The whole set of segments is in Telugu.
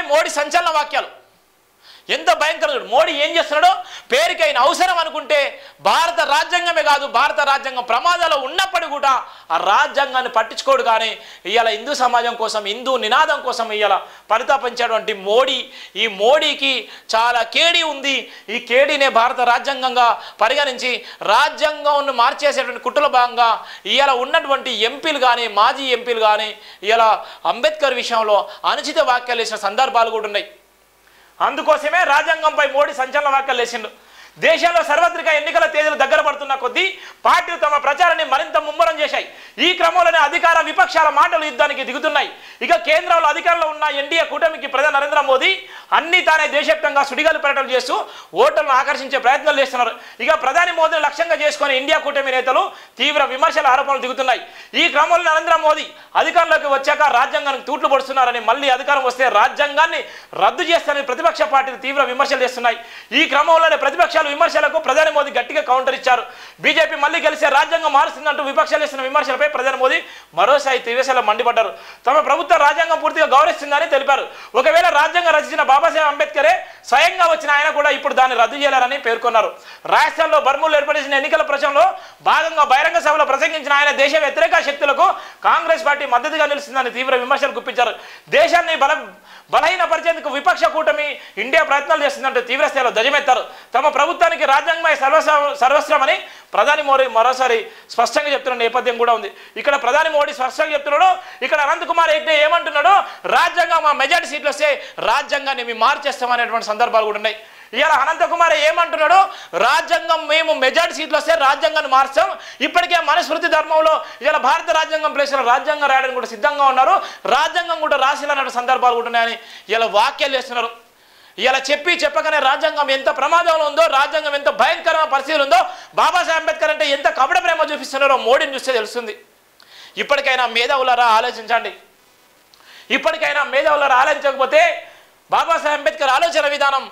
మోడీ సంచలన వాక్యాలు ఎంత భయంకరమైన మోడీ ఏం చేస్తున్నాడో పేరుకైన అవసరం అనుకుంటే భారత రాజ్యాంగమే కాదు భారత రాజ్యాంగం ప్రమాదాలు ఉన్నప్పటికీ కూడా ఆ రాజ్యాంగాన్ని పట్టించుకోడు కానీ ఇవాళ హిందూ సమాజం కోసం హిందూ నినాదం కోసం ఇవాళ పరితాపించేటువంటి మోడీ ఈ మోడీకి చాలా కేడి ఉంది ఈ కేడీనే భారత రాజ్యాంగంగా పరిగణించి రాజ్యాంగంను మార్చేసేటువంటి కుట్రల భాగంగా ఇవాళ ఉన్నటువంటి ఎంపీలు కానీ మాజీ ఎంపీలు కానీ ఇవాళ అంబేద్కర్ విషయంలో అనుచిత వ్యాఖ్యలు చేసిన సందర్భాలు కూడా ఉన్నాయి అందుకోసమే రాజ్యాంగంపై మోడీ సంచలన వ్యాఖ్యలు చేసిండు దేశంలో సార్వత్రిక ఎన్నికల తేదీలు దగ్గర పడుతున్న కొద్దీ పార్టీలు తమ ప్రచారాన్ని మరింత ముమ్మరం చేశాయి ఈ క్రమంలోనే అధికార విపక్షాల మాటలు యుద్ధానికి దిగుతున్నాయి ఇక కేంద్రంలో అధికారంలో ఉన్న ఎన్డీఏ కూటమికి ప్రధాని నరేంద్ర మోదీ అన్ని తానే దేశవ్యాప్తంగా సుడిగాలి పర్యటనలు చేస్తూ ఓటర్లను ఆకర్షించే ప్రయత్నాలు చేస్తున్నారు ఇక ప్రధాని మోదీని లక్ష్యంగా చేసుకుని ఇండియా కూటమి నేతలు తీవ్ర విమర్శల ఆరోపణలు దిగుతున్నాయి ఈ క్రమంలో నరేంద్ర మోదీ అధికారంలోకి వచ్చాక రాజ్యాంగానికి తూట్లు పడుతున్నారని మళ్ళీ అధికారం వస్తే రాజ్యాంగాన్ని రద్దు చేస్తారని ప్రతిపక్ష పార్టీలు తీవ్ర విమర్శలు చేస్తున్నాయి ఈ క్రమంలోనే ప్రతిపక్షాలు విమర్శలకు ప్రధాని మోదీ గట్టిగా కౌంటర్ ఇచ్చారు బీజేపీ మళ్ళీ గెలిస్తే రాజ్యాంగం మారుస్తుందంటూ విపక్షాలు చేసిన విమర్శలపై ప్రధాని మోదీ మరోసారి తీవ్రశల మండిపడ్డారు తమ ప్రభుత్వం రాజ్యాంగం పూర్తిగా గౌరవిస్తుందని తెలిపారు ఒకవేళ రాజ్యాంగం రచించిన బాబాసాహెబ్ అంబేద్కరే స్వయంగా వచ్చిన ఆయన కూడా ఇప్పుడు దాన్ని రద్దు చేయాలని పేర్కొన్నారు రాజస్థాన్లో బర్మూలు ఏర్పడిన ఎన్నికల ప్రచారంలో భాగంగా బహిరంగ సభలో ప్రసంగించిన ఆయన దేశ వ్యతిరేక శక్తులకు కాంగ్రెస్ పార్టీ మద్దతుగా నిలుస్తుందని తీవ్ర విమర్శలు గుప్పించారు దేశాన్ని బలహీనపరిచేందుకు విపక్ష కూటమి ఇండియా ప్రయత్నాలు చేస్తుందంటూ తీవ్రస్థాయిలో ధ్వజమెత్తారు తమ ప్రభుత్వానికి రాజ్యాంగమే సర్వస్వమని ప్రధాని మోడీ మరోసారి స్పష్టంగా చెప్తున్న నేపథ్యం కూడా ఉంది ఇక్కడ ప్రధాని మోడీ స్పష్టంగా చెప్తున్నాడు ఇక్కడ అనంత్ కుమార్ హెగ్డే ఏమంటున్నాడు రాజ్యాంగం మా మెజారిటీ సీట్లు వస్తే రాజ్యాంగాన్ని మేము మార్చేస్తామనేటువంటి సందర్భాలు కూడా ఉన్నాయి ఇవాళ అనంత కుమార్ ఏమంటున్నాడు రాజ్యాంగం మేము మెజారిటీ సీట్లు వస్తే రాజ్యాంగాన్ని మార్చాం ఇప్పటికే మనస్మృతి ధర్మంలో ఇవాళ భారత రాజ్యాంగం ప్లేస్లో రాజ్యాంగం రాయడానికి కూడా సిద్ధంగా ఉన్నారు రాజ్యాంగం కూడా రాసినటువంటి సందర్భాలు కూడా ఉన్నాయని ఇలా వ్యాఖ్యలు చేస్తున్నారు ఇలా చెప్పగానే రాజ్యాంగం ఎంత ప్రమాదంలో ఉందో రాజ్యాంగం ఎంత భయంకరమైన పరిస్థితులు ఉందో బాబాసాహెబ్ అంబేద్కర్ అంటే ఎంత కపట ప్రేమ చూపిస్తున్నారో మోడీని చూస్తే తెలుస్తుంది ఇప్పటికైనా మేధావులారా ఆలోచించండి ఇప్పటికైనా మేధావులారా ఆలోచించకపోతే బాబాసాహెబ్ అంబేద్కర్ ఆలోచన విధానం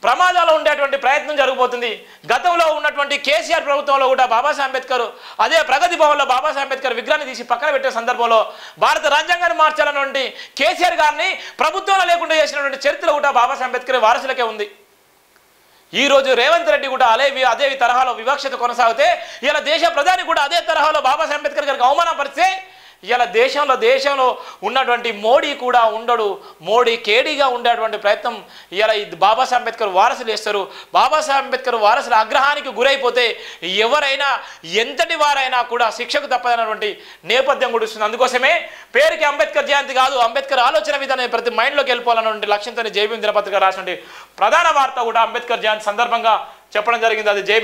ప్రమాదాలు ఉండేటువంటి ప్రయత్నం జరగబోతుంది గతంలో ఉన్నటువంటి కేసీఆర్ ప్రభుత్వంలో కూడా బాబాసాహెబ్ అంబేద్కర్ అదే ప్రగతి భవన్లో బాబాసాహెబ్ అంబేద్కర్ విగ్రహాన్ని తీసి పక్కన పెట్టే సందర్భంలో భారత రాజ్యాంగాన్ని మార్చాలన్నటువంటి కేసీఆర్ గారిని ప్రభుత్వంలో లేకుండా చేసినటువంటి చరిత్ర కూడా బాబాసాహెబ్ అంబేద్కర్ వారసులకే ఉంది ఈ రోజు రేవంత్ రెడ్డి కూడా అదే తరహాలో వివక్షత కొనసాగితే ఇలా దేశ ప్రధాని కూడా అదే తరహాలో బాబాసాహెబ్ అంబేద్కర్ గారికి అవమానపరిస్తే ఇలా దేశంలో ఉన్నటువంటి మోడీ కూడా ఉండడు మోడీ కేడీగా ఉండేటువంటి ప్రయత్నం ఇలా బాబాసాహెబ్ అంబేద్కర్ వారసులు చేస్తారు బాబాసాహెబ్ అంబేద్కర్ వారసుల ఆగ్రహానికి గురైపోతే ఎవరైనా ఎంతటి వారైనా కూడా శిక్షకు తప్పదన్నటువంటి నేపథ్యం గుడిస్తుంది అందుకోసమే పేరుకి అంబేద్కర్ జయంతి కాదు అంబేద్కర్ ఆలోచన విధానం ప్రతి మైండ్లోకి వెళ్ళిపోవాలన్నటువంటి లక్ష్యంతో జై భీమ్ దినపత్రిక రాసినటువంటి ప్రధాన వార్త కూడా అంబేద్కర్ జయంతి సందర్భంగా చెప్పడం జరిగింది అది జై